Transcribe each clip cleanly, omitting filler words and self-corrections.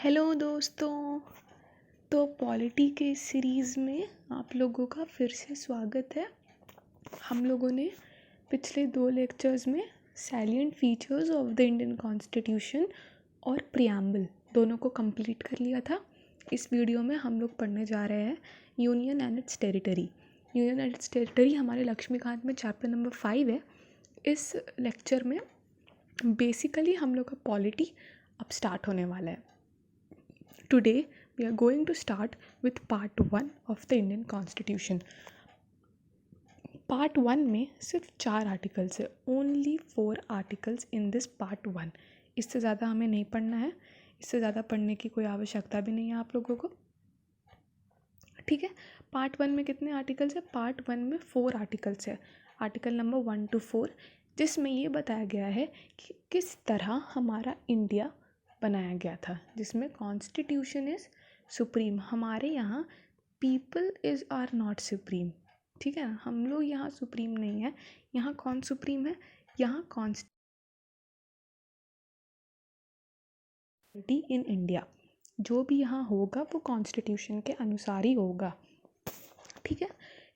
Hello दोस्तों। तो polity के इस सीरीज़ में आप लोगों का फिर से स्वागत है। हम लोगों ने पिछले 2 लेक्चर्स में salient features of the Indian constitution और प्रियम्बल दोनों को कंप्लीट कर लिया था। इस वीडियो में हम लोग पढ़ने जा रहे हैं union and it's territory. Union and it's territory हमारे लक्ष्मीकांत में चैप्टर नंबर 5 है। इस लेक्चर में बेसिकली हम लोग का पॉलिटी अब स्टार्ट होने वाला है। Today we are going to start with part 1 of the Indian Constitution. Part 1 में सिर्फ 4 आर्टिकल्स है, only 4 articles in this part 1। इससे ज़्यादा हमें नहीं पढ़ना है, इससे ज़्यादा पढ़ने की कोई आवश्यकता भी नहीं है आप लोगों को, ठीक है। पार्ट 1 में कितने आर्टिकल्स है? पार्ट 1 में 4 आर्टिकल्स है, आर्टिकल नंबर 1 to 4, जिसमें ये बताया गया है कि किस तरह हमारा इंडिया बनाया गया था, जिसमें कॉन्स्टिट्यूशन इज़ सुप्रीम। हमारे यहाँ people is are not supreme, ठीक है ना। हम लोग यहाँ सुप्रीम नहीं है। यहाँ कौन सुप्रीम है? यहाँ कॉन्स्टिट्यूटी इन इंडिया, जो भी यहाँ होगा वो कॉन्स्टिट्यूशन के अनुसार ही होगा, ठीक है।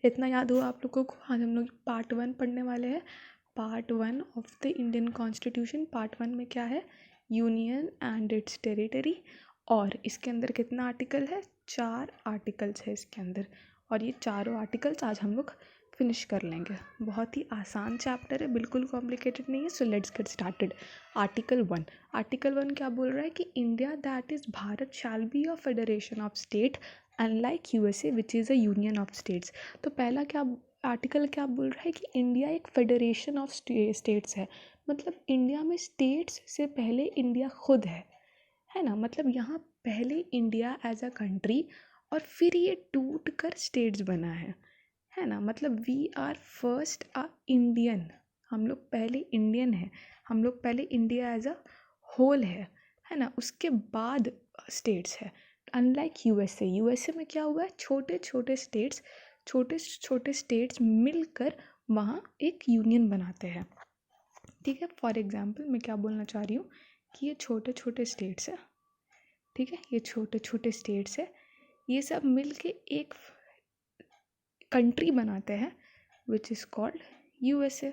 इतना याद हुआ आप लोगों को। आज हम लोग पार्ट 1 पढ़ने वाले हैं, part 1 of the Indian constitution. Part 1 में क्या है? Union and it's territory. और इसके अंदर कितना आर्टिकल है? 4 आर्टिकल्स है इसके अंदर, और ये चारों आर्टिकल्स आज हम लोग फिनिश कर लेंगे। बहुत ही आसान चैप्टर है, बिल्कुल कॉम्प्लिकेटेड नहीं है। So let's get started. Article 1। Article 1 क्या बोल रहा है कि India that is Bharat shall be a federation of state unlike USA which is a union of states. तो पहला क्या आर्टिकल क्या बोल रहा है कि इंडिया एक फेडरेशन ऑफ स्टेट्स है। मतलब इंडिया में स्टेट्स से पहले इंडिया खुद है ना। मतलब यहाँ पहले इंडिया एज अ कंट्री और फिर ये टूट कर स्टेट्स बना है ना। मतलब we are first a Indian, हम लोग पहले इंडियन है, हम लोग पहले इंडिया एज अ होल है ना। उसके बाद स्टेट्स है। अनलाइक यूएसए, यूएसए में क्या हुआ है? छोटे छोटे स्टेट्स मिलकर वहाँ एक यूनियन बनाते हैं, ठीक है। फॉर एग्जाम्पल मैं क्या बोलना चाह रही हूँ कि ये छोटे छोटे स्टेट्स है, ठीक है। ये छोटे छोटे स्टेट्स है, ये सब मिल के एक कंट्री बनाते हैं विच इज़ कॉल्ड यूएसए,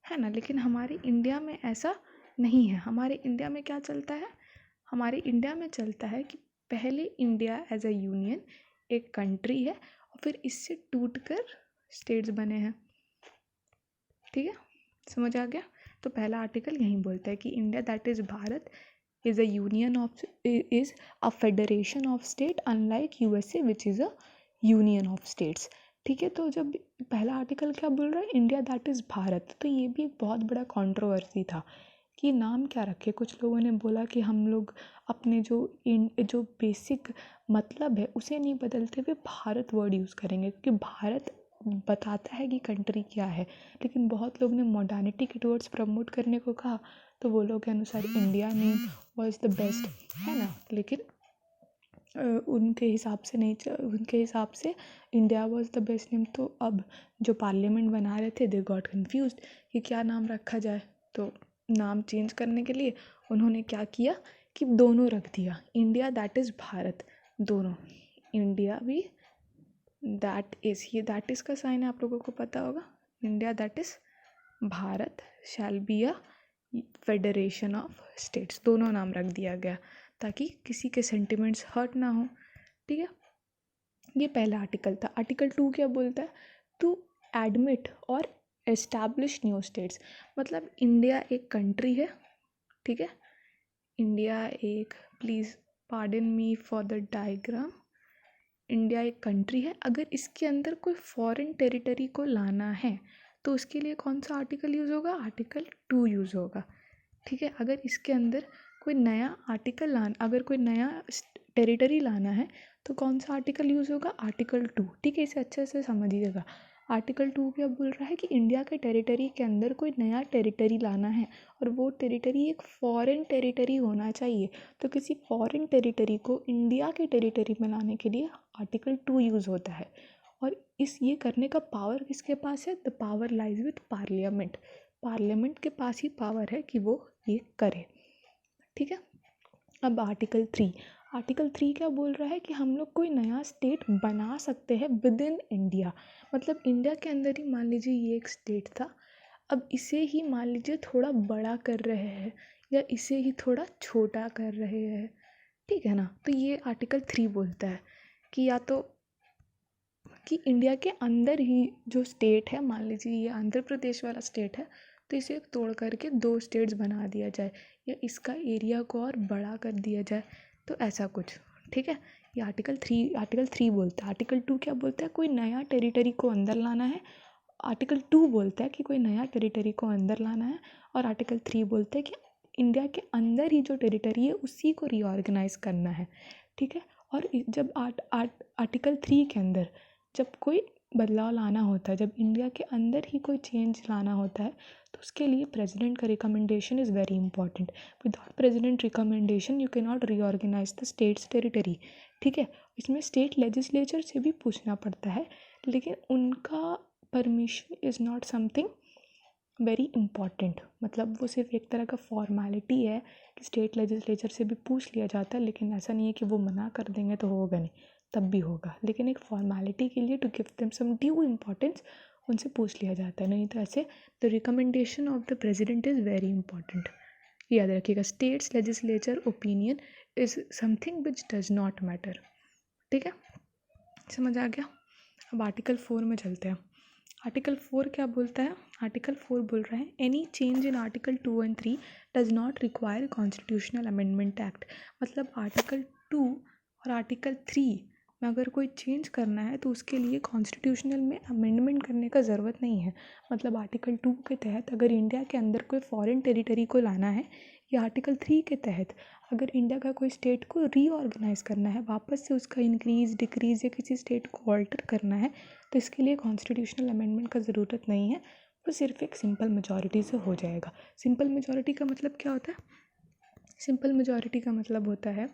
है ना। लेकिन हमारे इंडिया में ऐसा नहीं है। हमारे इंडिया में क्या चलता है? हमारे इंडिया में चलता है कि पहले इंडिया एज अ यूनियन एक कंट्री है और फिर इससे टूट कर स्टेट्स बने हैं, ठीक है। समझ आ गया? तो पहला आर्टिकल यही बोलता है कि India that is Bharat is a union of is a federation of state unlike USA which is a union of states, ठीक है। तो जब पहला आर्टिकल क्या बोल रहा है? इंडिया दैट इज़ भारत, तो ये भी एक बहुत बड़ा कंट्रोवर्सी था कि नाम क्या रखे। कुछ लोगों ने बोला कि हम लोग अपने जो बेसिक मतलब है उसे नहीं बदलते हुए भारत वर्ड यूज़ करेंगे, क्योंकि भारत बताता है कि कंट्री क्या है। लेकिन बहुत लोग ने मॉडर्निटी के टुवर्ड्स प्रमोट करने को कहा, तो वो लोग के अनुसार India name was the best, है ना। लेकिन उनके हिसाब से नहीं, उनके हिसाब से India was the best name. तो अब जो पार्लियामेंट बना रहे थे दे गॉट कन्फ्यूज्ड कि क्या नाम रखा जाए। तो नाम चेंज करने के लिए उन्होंने क्या किया कि दोनों रख दिया, इंडिया दैट इज़ भारत, दोनों। इंडिया भी दैट इज़, ये दैट इज़ का साइन है, आप लोगों को पता होगा। India that is Bharat shall be a federation of states, दोनों नाम रख दिया गया ताकि किसी के सेंटिमेंट्स हर्ट ना हो, ठीक है। ये पहला आर्टिकल था। आर्टिकल 2 क्या बोलता है? टू एडमिट और एस्टैब्लिश न्यू स्टेट्स। मतलब इंडिया एक कंट्री है, ठीक है। इंडिया एक, please pardon me for the diagram, India एक कंट्री है। अगर इसके अंदर कोई फॉरेन टेरिटरी को लाना है तो उसके लिए कौन सा आर्टिकल यूज़ होगा? आर्टिकल 2 यूज़ होगा, ठीक है। अगर इसके अंदर कोई नया आर्टिकल अगर कोई नया टेरिटरी लाना है तो कौन सा आर्टिकल यूज़ होगा? आर्टिकल 2, ठीक है। इसे अच्छे से समझिएगा। आर्टिकल 2 क्या बोल रहा है कि इंडिया के टेरिटरी के अंदर कोई नया टेरिटरी लाना है और वो टेरिटरी एक फॉरेन टेरिटरी होना चाहिए। तो किसी फॉरेन टेरिटरी को इंडिया के टेरिटरी में लाने के लिए आर्टिकल 2 यूज़ होता है। और ये करने का पावर किसके पास है? The power lies with parliament. Parliament के पास ही पावर है कि वो ये करे, ठीक है। अब आर्टिकल 3 क्या बोल रहा है कि हम लोग कोई नया स्टेट बना सकते हैं विद इन इंडिया। मतलब इंडिया के अंदर ही मान लीजिए ये एक स्टेट था, अब इसे ही मान लीजिए थोड़ा बड़ा कर रहे हैं या इसे ही थोड़ा छोटा कर रहे हैं, ठीक है ना। तो ये आर्टिकल 3 बोलता है कि या तो कि इंडिया के अंदर ही जो स्टेट है, मान लीजिए ये आंध्र प्रदेश वाला स्टेट है, तो इसे तोड़ करके 2 स्टेट्स बना दिया जाए या इसका एरिया को और बड़ा कर दिया जाए, तो ऐसा कुछ, ठीक है। ये आर्टिकल 3 बोलता है। आर्टिकल 2 क्या बोलता है, कोई नया टेरिटरी को अंदर लाना है। आर्टिकल 2 बोलता है कि कोई नया टेरिटरी को अंदर लाना है, और आर्टिकल 3 बोलता है कि इंडिया के अंदर ही जो टेरिटरी है उसी को रीऑर्गेनाइज करना है, ठीक है। और जब आर्टिकल 3 के अंदर जब कोई बदलाव लाना होता है, जब इंडिया के अंदर ही कोई चेंज लाना होता है, तो उसके लिए प्रेसिडेंट का recommendation is very important. Without president recommendation you can not reorganise the states territory, ठीक है। इसमें स्टेट लेजिस्लेचर से भी पूछना पड़ता है, लेकिन उनका permission is not something very important. मतलब वो सिर्फ एक तरह का फॉर्मेलिटी है कि स्टेट लेजिस्लेचर से भी पूछ लिया जाता है, लेकिन ऐसा नहीं है कि वो मना कर देंगे तो होगा नहीं, तब भी होगा, लेकिन एक फॉर्मेलिटी के लिए to give them some due importance उनसे पूछ लिया जाता है। नहीं तो ऐसे the recommendation of the president is very important, याद रखिएगा। States legislature opinion is something which does not matter, ठीक है, समझ आ गया। अब आर्टिकल 4 में चलते हैं। आर्टिकल 4 क्या बोलता है, आर्टिकल 4 बोल रहे हैं any change in article 2 and 3 does not require constitutional amendment act. मतलब आर्टिकल 2 और आर्टिकल 3 में अगर कोई चेंज करना है तो उसके लिए कॉन्स्टिट्यूशनल में अमेंडमेंट करने का ज़रूरत नहीं है। मतलब आर्टिकल 2 के तहत अगर इंडिया के अंदर कोई फॉरेन टेरिटरी को लाना है, या आर्टिकल 3 के तहत अगर इंडिया का कोई स्टेट को रीऑर्गेनाइज करना है, वापस से उसका इंक्रीज डिक्रीज या किसी स्टेट को ऑल्टर करना है, तो इसके लिए कॉन्स्टिट्यूशनल अमेंडमेंट का ज़रूरत नहीं है, वो सिर्फ एक सिंपल मेजॉरिटी से हो जाएगा। सिंपल मेजॉरिटी का मतलब क्या होता है, सिंपल मेजॉरिटी का मतलब होता है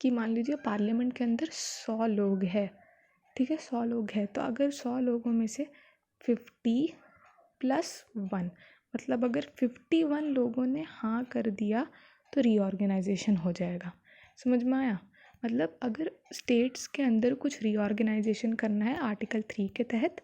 कि मान लीजिए पार्लियामेंट के अंदर 100 लोग हैं, ठीक है, 100 लोग हैं, तो अगर 100 लोगों में से 50 + 1, मतलब अगर 51 लोगों ने हाँ कर दिया तो रीऑर्गेनाइजेशन हो जाएगा। समझ में आया। मतलब अगर स्टेट्स के अंदर कुछ रीऑर्गेनाइजेशन करना है आर्टिकल 3 के तहत,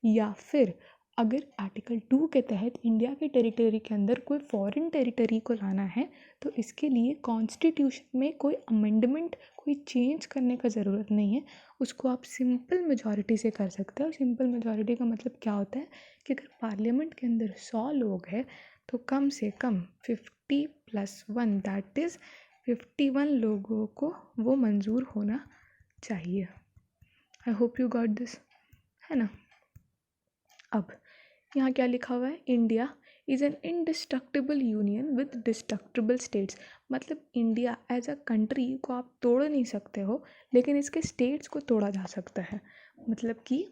या फिर अगर आर्टिकल 2 के तहत इंडिया के टेरिटरी के अंदर कोई फॉरेन टेरिटरी को लाना है, तो इसके लिए कॉन्स्टिट्यूशन में कोई अमेंडमेंट कोई चेंज करने का ज़रूरत नहीं है, उसको आप सिंपल मेजॉरिटी से कर सकते हो। सिंपल मेजॉरिटी का मतलब क्या होता है कि अगर पार्लियामेंट के अंदर 100 लोग हैं तो कम से कम 50 + 1 दैट इज़ 51 लोगों को वो मंजूर होना चाहिए। I hope you got this, है ना। अब यहाँ क्या लिखा हुआ है, India is an indestructible union with destructible states. मतलब इंडिया एज अ कंट्री को आप तोड़ नहीं सकते हो, लेकिन इसके स्टेट्स को तोड़ा जा सकता है। मतलब कि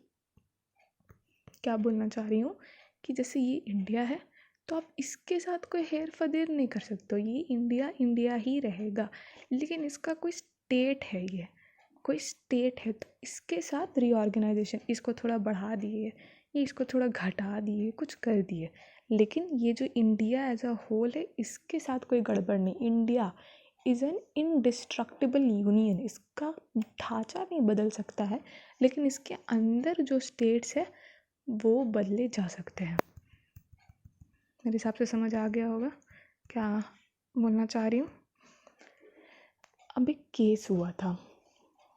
क्या बोलना चाह रही हूँ कि जैसे ये इंडिया है, तो आप इसके साथ कोई हेर फदेर नहीं कर सकते हो, ये इंडिया इंडिया ही रहेगा, लेकिन इसका कोई स्टेट है, ये कोई स्टेट है, तो इसके साथ रीऑर्गेनाइजेशन, इसको थोड़ा बढ़ा दिए, ये इसको थोड़ा घटा दिए, कुछ कर दिए, लेकिन ये जो इंडिया एज अ होल है इसके साथ कोई गड़बड़ नहीं। India is an indestructible union, इसका ढांचा नहीं बदल सकता है, लेकिन इसके अंदर जो स्टेट्स है वो बदले जा सकते हैं। मेरे हिसाब से समझ आ गया होगा क्या बोलना चाह रही हूँ। अब एक केस हुआ था,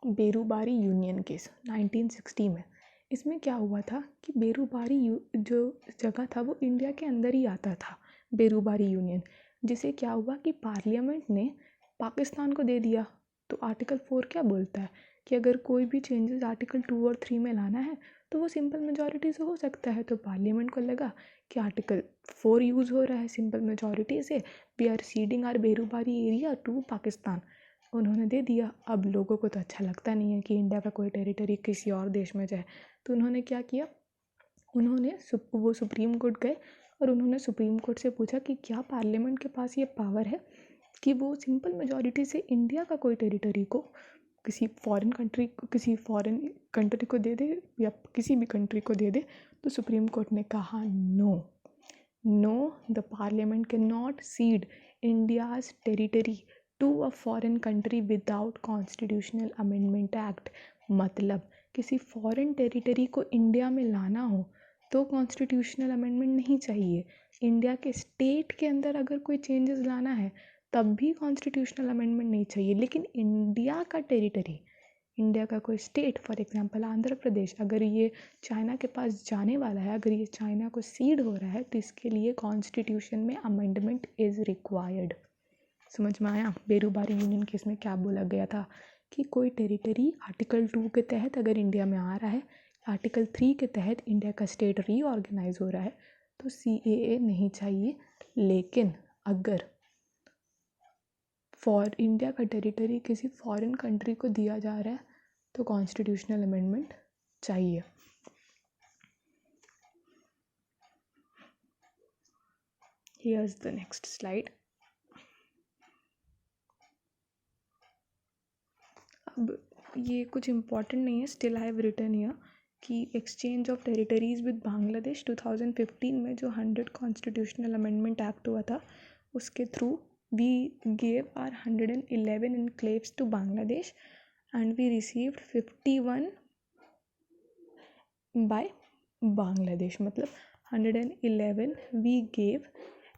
बेरूबारी यूनियन केस 1960 में। इसमें क्या हुआ था कि बेरूबारी जो जगह था वो इंडिया के अंदर ही आता था, बेरूबारी यूनियन, जिसे क्या हुआ कि पार्लियामेंट ने पाकिस्तान को दे दिया। तो आर्टिकल 4 क्या बोलता है कि अगर कोई भी चेंजेस आर्टिकल 2 और 3 में लाना है तो वो सिंपल मेजॉरिटी से हो सकता है। तो पार्लियामेंट को लगा कि आर्टिकल 4 यूज़ हो रहा है सिंपल मेजॉरिटी से, we are ceding our Berubari area to Pakistan, उन्होंने दे दिया। अब लोगों को तो अच्छा लगता नहीं है कि इंडिया का कोई टेरिटरी किसी और देश में जाए, तो उन्होंने क्या किया, उन्होंने वो सुप्रीम कोर्ट गए और उन्होंने सुप्रीम कोर्ट से पूछा कि क्या पार्लियामेंट के पास ये पावर है कि वो सिंपल मेजॉरिटी से इंडिया का कोई टेरिटरी को किसी फॉरेन कंट्री को दे दे या किसी भी कंट्री को दे दे। तो सुप्रीम कोर्ट ने कहा no, the parliament can not cede India's territory to a foreign country without constitutional amendment act, मतलब किसी फॉरेन टेरिटरी को इंडिया में लाना हो तो कॉन्स्टिट्यूशनल अमेंडमेंट नहीं चाहिए। इंडिया के स्टेट के अंदर अगर कोई चेंजेस लाना है तब भी कॉन्स्टिट्यूशनल अमेंडमेंट नहीं चाहिए। लेकिन इंडिया का टेरिटरी, इंडिया का कोई state, for example Andhra Pradesh, अगर ये चाइना के पास जाने वाला है, अगर ये चाइना को सीड हो रहा है, तो इसके लिए कॉन्स्टिट्यूशन में अमेंडमेंट इज़ रिक्वायर्ड। समझ में आया? बेरूबारी यूनियन केस में क्या बोला गया था कि कोई टेरिटरी आर्टिकल 2 के तहत अगर इंडिया में आ रहा है, आर्टिकल 3 के तहत इंडिया का स्टेट रीऑर्गेनाइज हो रहा है, तो CAA नहीं चाहिए। लेकिन अगर फॉर इंडिया का टेरिटरी किसी फॉरेन कंट्री को दिया जा रहा है तो कॉन्स्टिट्यूशनल अमेंडमेंट चाहिए। Here's the next slide. अब ये कुछ इम्पोर्टेंट नहीं है, still I have written here कि exchange of territories with Bangladesh 2015 में जो 100 कॉन्स्टिट्यूशनल अमेंडमेंट एक्ट हुआ था, उसके through we gave our 111 enclaves to Bangladesh and we received 51 by Bangladesh, मतलब 111 we gave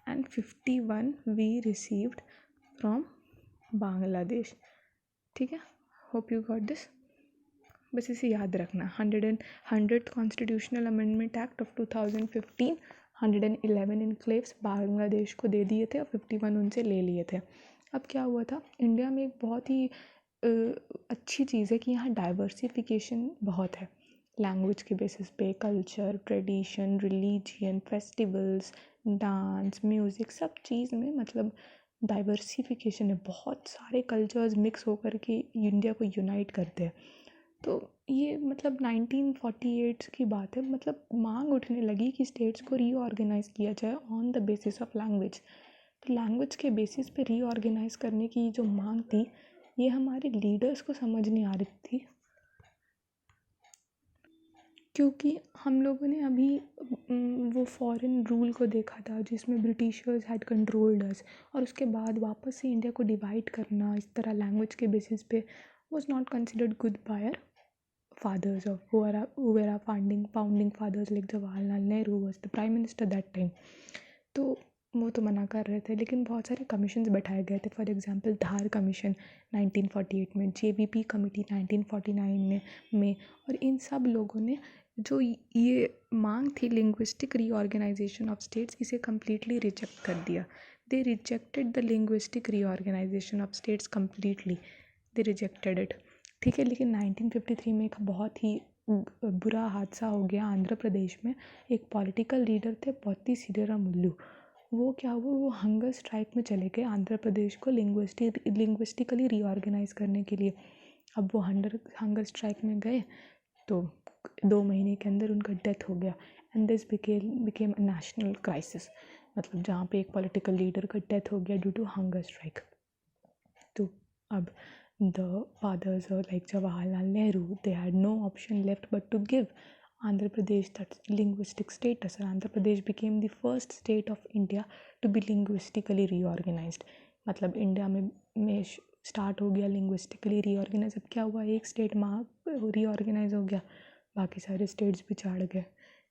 and 51 we received from Bangladesh। ठीक है, hope you got this. बस इसे याद रखना, 100th constitutional amendment act of 2015, 111 enclaves Bangladesh को दे दिए थे और 51 उनसे ले लिए थे। अब क्या हुआ था, इंडिया में एक बहुत ही अच्छी चीज़ है कि यहाँ डाइवर्सिफिकेशन बहुत है, लैंग्वेज के बेसिस पे, culture, tradition, religion, festivals, dance, music, सब चीज़ में मतलब डाइवर्सिफिकेशन है। बहुत सारे कल्चर्स मिक्स होकर के इंडिया को यूनाइट करते हैं। तो ये मतलब 1948 की बात है, मतलब मांग उठने लगी कि स्टेट्स को रीऑर्गेनाइज किया जाए on the basis of language. तो लैंग्वेज के बेसिस पे रीऑर्गेनाइज करने की जो मांग थी, ये हमारे लीडर्स को समझ नहीं आ रही थी, क्योंकि हम लोगों ने अभी वो फॉरेन रूल को देखा था जिसमें ब्रिटिशर्स हैड कंट्रोल्ड अस, और उसके बाद वापस से इंडिया को डिवाइड करना इस तरह लैंग्वेज के बेसिस पे was not considered good by our fathers of who were our founding fathers, like Jawaharlal Nehru was the prime minister that time। तो वो तो मना कर रहे थे, लेकिन बहुत सारे कमीशंस बैठाए गए थे। फॉर एग्जांपल धार कमीशन 1948 में, JVP कमेटी 1949 में, और इन सब लोगों ने जो ये मांग थी लिंग्विस्टिक रीऑर्गेनाइजेशन ऑफ स्टेट्स, इसे कम्प्लीटली रिजेक्ट कर दिया। They rejected the linguistic reorganisation of states completely, they rejected it. ठीक है, लेकिन 1953 में एक बहुत ही बुरा हादसा हो गया आंध्र प्रदेश में। एक पॉलिटिकल लीडर थे पॉती श्रीरामुलु, वो क्या हुआ, वो हंगर स्ट्राइक में चले गए आंध्र प्रदेश को लिंग्विस्टिकली रीऑर्गेनाइज करने के लिए। अब वो हंगर स्ट्राइक में गए तो 2 महीने के अंदर उनका डेथ हो गया, and this became a national crisis, मतलब जहाँ पे एक पॉलिटिकल लीडर का डेथ हो गया ड्यू टू हंगर स्ट्राइक। तो अब the fathers like Jawaharlal Nehru, they had no option left but to give Andhra Pradesh that linguistic status, and Andhra Pradesh became the first state of India to be linguistically reorganized। मतलब India में start हो गया linguistically reorganise. अब क्या हुआ, एक state reorganise हो गया, बाकी सारे स्टेट्स भी चाड़ गए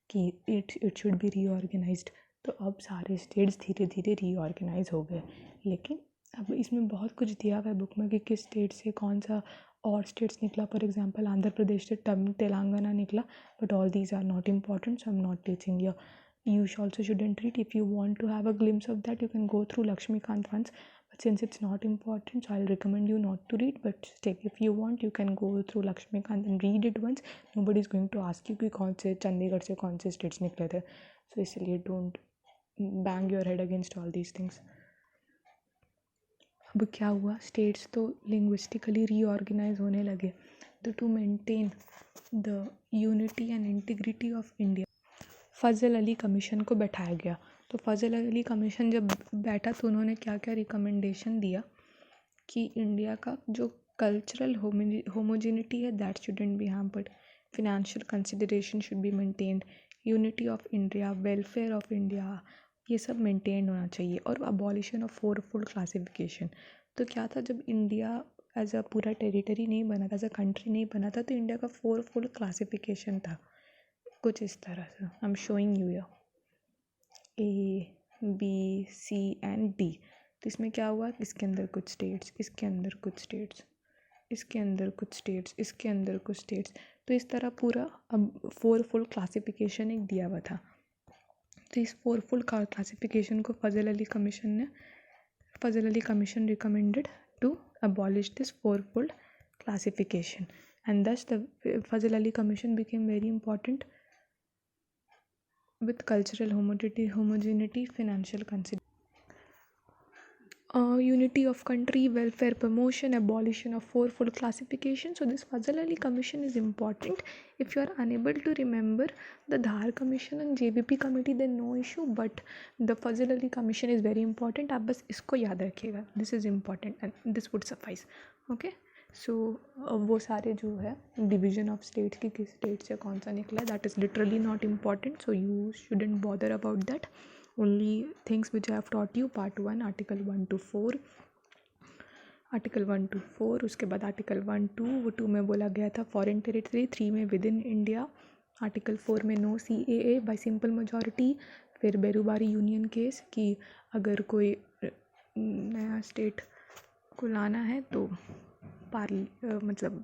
कि इट शुड बी रीऑर्गेनाइज्ड। तो अब सारे स्टेट्स धीरे धीरे रीऑर्गेनाइज हो गए। लेकिन अब इसमें बहुत कुछ दिया हुआ है बुक में कि किस स्टेट से कौन सा और स्टेट्स निकला। फॉर एग्जांपल आंध्र प्रदेश से तेलंगाना निकला, but all these are not important, so I am not teaching you. You also shouldn't read. If you want to have a glimpse of that, you can go through Lakshmikant once, but since it's not important, so I'll recommend you not to read, but still if you want you can go through Lakshmikant and read it once। nobody is going to ask you कि कौन से चंडीगढ़ से कौन से states निकले थे, so इसलिए don't bang your head against all these things। अब क्या हुआ, स्टेट्स तो लिंग्विस्टिकली रीऑर्गेनाइज होने लगे, तो to maintain the unity and integrity of India Fazal Ali commission को बैठाया गया। तो फ़ज़ल अली कमीशन जब बैठा तो उन्होंने क्या क्या रिकमेंडेशन दिया कि इंडिया का जो कल्चरल होमोजेनिटी है that shouldn't be hampered, financial consideration should be maintained, unity of India, welfare of India, ये सब मेंटेन होना चाहिए, और अबॉलिशन ऑफ 4-fold क्लासिफिकेशन। तो क्या था, जब इंडिया एज अ पूरा टेरिटरी नहीं बना था, एज अ कंट्री नहीं बना था, तो इंडिया का 4 फुल क्लासिफिकेशन था कुछ इस तरह से। I am showing you A B C and D। तो इसमें क्या हुआ, इसके अंदर कुछ स्टेट्स, इसके अंदर कुछ स्टेट्स, इसके अंदर कुछ स्टेट्स, इसके अंदर कुछ स्टेट्स, तो इस तरह पूरा अब 4 फुल क्लासिफिकेशन एक दिया हुआ था। तो इस 4 फुल क्लासिफिकेशन को Fazal Ali commission recommended to abolish this 4 fold classification, and thus the Fazal Ali Commission became very important with cultural homogeneity, financial consideration, unity of country, welfare promotion, abolition of 4 fold classification. So this Fazal Ali Commission is important. If you are unable to remember the Dhar Commission and JBP committee, then no issue, but the Fazal Ali Commission is very important. आप बस इसको याद रखिएगा, this is important and this would suffice. Okay, so वो सारे जो है division of states की किस स्टेट से कौन सा निकला, that is literally not important, so you shouldn't bother about that. Only things which I have taught you, part 1 article 1 to 4, article 1 to 4, उसके बाद आर्टिकल 1 2, वो 2 में बोला गया था फॉरेन टेरिटरी, 3 में विद इन इंडिया, आर्टिकल 4 में no CAA by simple majority, फिर बेरूबारी यूनियन केस कि अगर कोई नया स्टेट को लाना है तो मतलब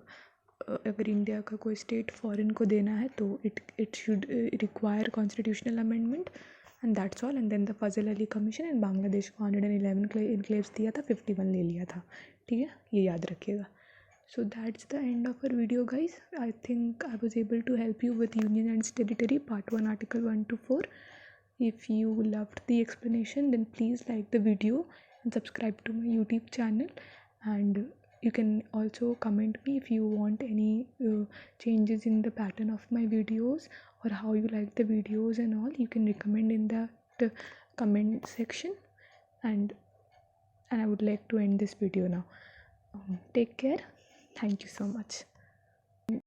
अगर इंडिया का कोई स्टेट फॉरेन को देना है तो it should require constitutional amendment, and that's all. And then the Fazal Ali commission in Bangladesh को 111 इनक्लेव्स दिया था, 51 ले लिया था. ठीक है, ये याद रखिएगा. So that's the end of our video, guys. I think I was able to help you with union and territory part 1 article 1 to 4. If you loved the explanation, then please like the video and subscribe to my YouTube channel, and you can also comment me if you want any changes in the pattern of my videos or how you like the videos and all. You can recommend in the comment section, and I would like to end this video now. Take care. Thank you so much.